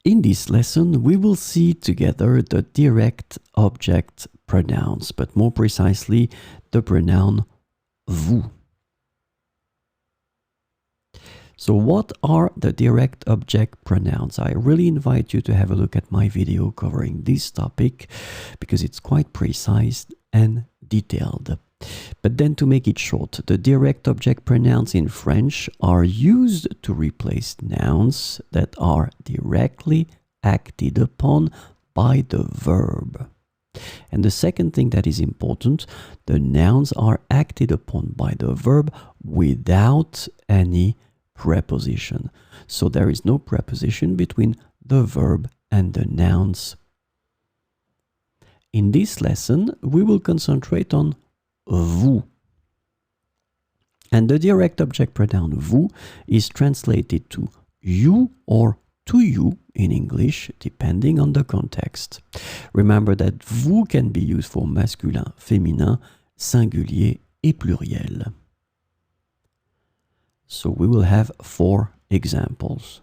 In this lesson, we will see together the direct object pronouns, but more precisely, the pronoun vous. So what are the direct object pronouns? I really invite you to have a look at my video covering this topic because it's quite precise and detailed. But then to make it short, the direct object pronouns in French are used to replace nouns that are directly acted upon by the verb. And the second thing that is important, the nouns are acted upon by the verb without any preposition. So there is no preposition between the verb and the nouns. In this lesson, we will concentrate on vous. And the direct object pronoun vous is translated to you or to you in English, depending on the context. Remember that vous can be used for masculin, féminin, singulier et pluriel. So we will have 4 examples.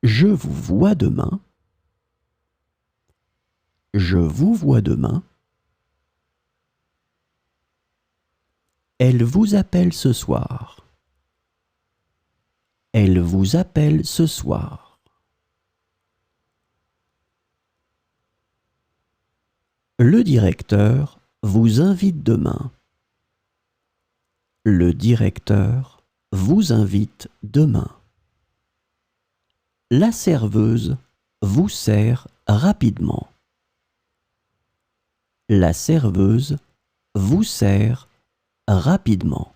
Je vous vois demain. Je vous vois demain. Elle vous appelle ce soir. Elle vous appelle ce soir. Le directeur vous invite demain. Le directeur vous invite demain. La serveuse vous sert rapidement. La serveuse vous sert rapidement.